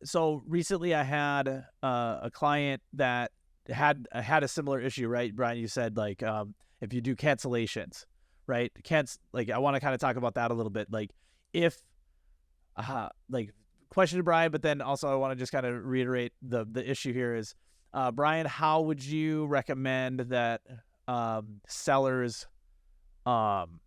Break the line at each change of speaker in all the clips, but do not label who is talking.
So recently I had a client that had a similar issue, right? Brian, you said like if you do cancellations, right? Like I want to kind of talk about that a little bit. Like if like question to Brian, but then also I want to just kind of reiterate the issue here is Brian, how would you recommend that sellers um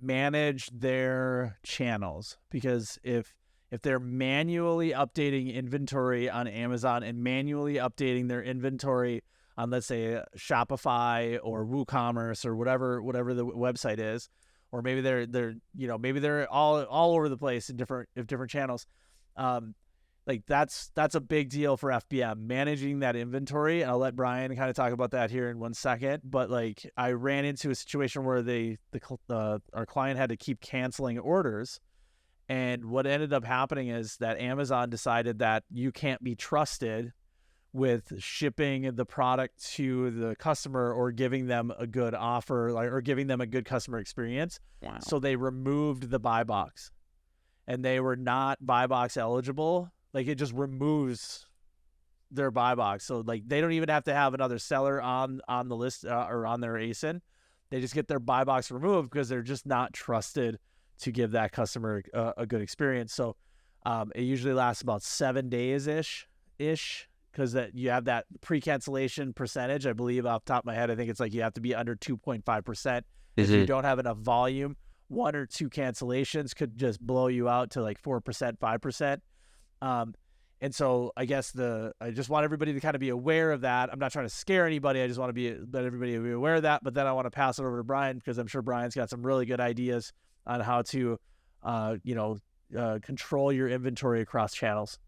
manage their channels? Because if they're manually updating inventory on Amazon and manually updating their inventory on, let's say, Shopify or WooCommerce or whatever the website is, or maybe maybe they're all over the place in different channels. Um, like that's a big deal for FBM managing that inventory. And I'll let Brian kind of talk about that here in 1 second. But like I ran into a situation where our client had to keep canceling orders, and what ended up happening is that Amazon decided that you can't be trusted with shipping the product to the customer or giving them a good offer, or giving them a good customer experience.
Wow.
So they removed the buy box, and they were not buy box eligible. Like it just removes their buy box. So like they don't even have to have another seller on the list or on their ASIN. They just get their buy box removed because they're just not trusted to give that customer a good experience. So it usually lasts about 7 days ish, because that you have that pre-cancellation percentage. I believe off the top of my head, I think it's like you have to be under 2.5%.
Is
If you
it
don't have enough volume, 1 or 2 cancellations could just blow you out to like 4%, 5%. And so I guess I just want everybody to kind of be aware of that. I'm not trying to scare anybody. I just want to let everybody be aware of that. But then I want to pass it over to Brian, because I'm sure Brian's got some really good ideas on how to, control your inventory across channels.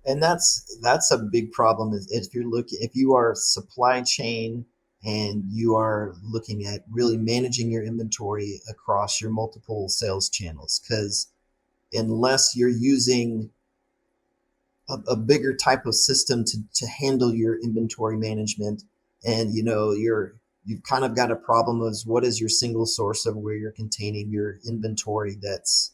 And that's a big problem. Is if you are supply chain and you are looking at really managing your inventory across your multiple sales channels, because unless you're using a bigger type of system to handle your inventory management, and you've kind of got a problem of what is your single source of where you're containing your inventory that's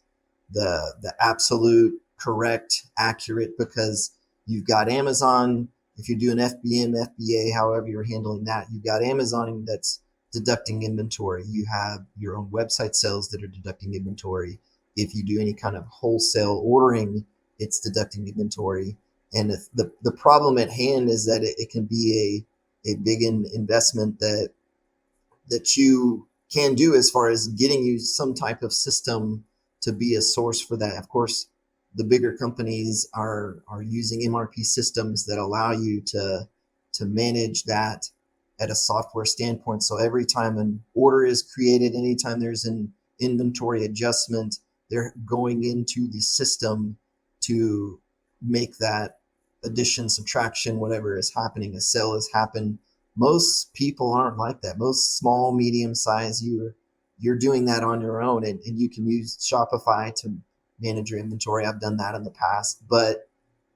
the absolute correct accurate, because you've got Amazon. If you do an FBM, FBA, however you're handling that, you've got Amazon that's deducting inventory. You have your own website sales that are deducting inventory. If you do any kind of wholesale ordering, it's deducting inventory. And if the problem at hand is that it can be a big investment that you can do as far as getting you some type of system to be a source for that. Of course, the bigger companies are using MRP systems that allow you to manage that at a software standpoint. So every time an order is created, anytime there's an inventory adjustment, they're going into the system to make that addition, subtraction, whatever is happening, a sale has happened. Most people aren't like that. Most small, medium size, you're doing that on your own, and you can use Shopify to manage your inventory. I've done that in the past, but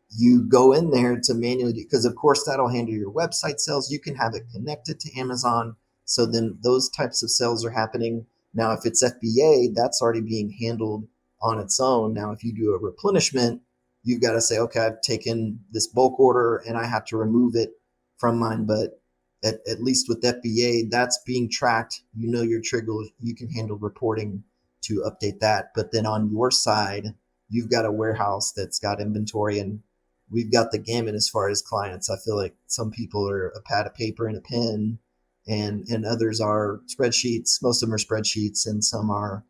you go in there to manually, because of course that'll handle your website sales. You can have it connected to Amazon. So then those types of sales are happening. Now, if it's FBA, that's already being handled on its own. Now, if you do a replenishment, you've got to say, okay, I've taken this bulk order and I have to remove it from mine. But at least with FBA, that's being tracked. You know your trigger, you can handle reporting to update that. But then on your side, you've got a warehouse that's got inventory, and we've got the gamut as far as clients. I feel like some people are a pad of paper and a pen, and others are spreadsheets. Most of them are spreadsheets, and some are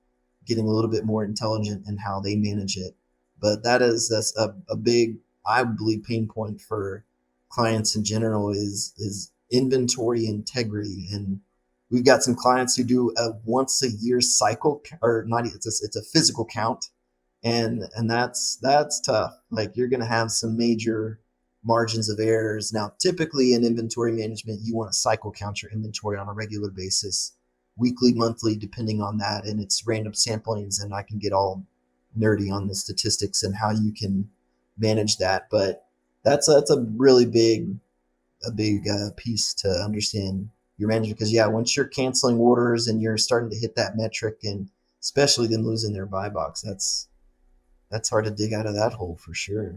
getting a little bit more intelligent in how they manage it. But that's a big, I believe, pain point for clients in general is inventory integrity. And we've got some clients who do a once a year cycle, or not. It's a physical count, and that's tough. Like, you're going to have some major margins of errors. Now, typically in inventory management, you want to cycle count your inventory on a regular basis, weekly, monthly, depending on that, and it's random samplings. And I can get all nerdy on the statistics and how you can manage that, but that's a really big piece to understand your management, because once you're canceling orders and you're starting to hit that metric, and especially them losing their buy box, that's hard to dig out of that hole for sure.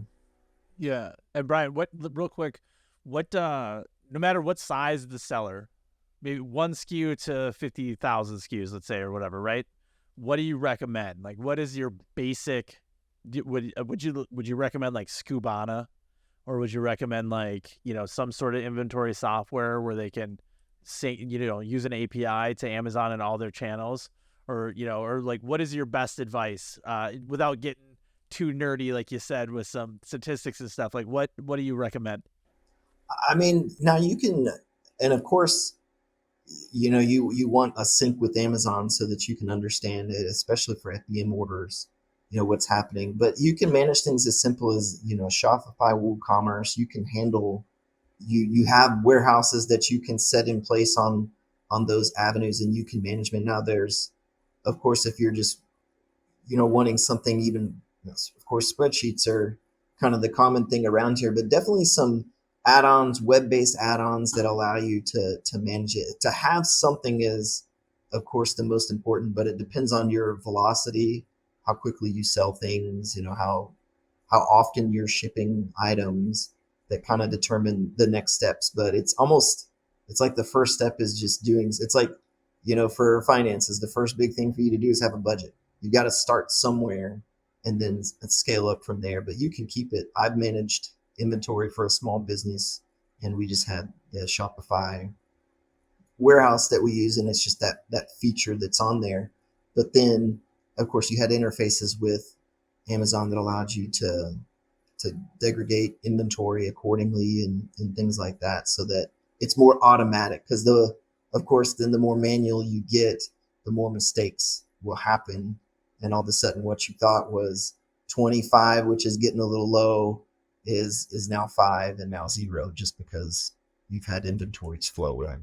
Yeah. And Brian, what real quick, what no matter what size of the seller, maybe one SKU to 50,000 SKUs, let's say, or whatever, right? What do you recommend? Like, what is your basic? Would you recommend like Scubana, or would you recommend like some sort of inventory software where they can say use an API to Amazon and all their channels, or like what is your best advice without getting too nerdy, like you said, with some statistics and stuff? Like what do you recommend?
I mean, now you can, and of course, you want a sync with Amazon so that you can understand it, especially for FBM orders, what's happening. But you can manage things as simple as Shopify, WooCommerce. You can handle, you have warehouses that you can set in place on those avenues, and you can management. Now there's, of course, if you're just wanting something even, of course, spreadsheets are kind of the common thing around here, but definitely some add-ons, web-based add-ons that allow you to manage it. To have something is, of course, the most important, but it depends on your velocity, how quickly you sell things, how often you're shipping items that kind of determine the next steps. But it's like the first step is just doing, it's like, for finances, the first big thing for you to do is have a budget. You got to start somewhere and then scale up from there. But you can keep it. I've managed inventory for a small business, and we just had the Shopify warehouse that we use, and it's just that feature that's on there. But then, of course, you had interfaces with Amazon that allowed you to degrade inventory accordingly and things like that, so that it's more automatic. Because of course, then the more manual you get, the more mistakes will happen, and all of a sudden, what you thought was 25, which is getting a little low, is now 5 and now 0, just because you've had inventories flow, right?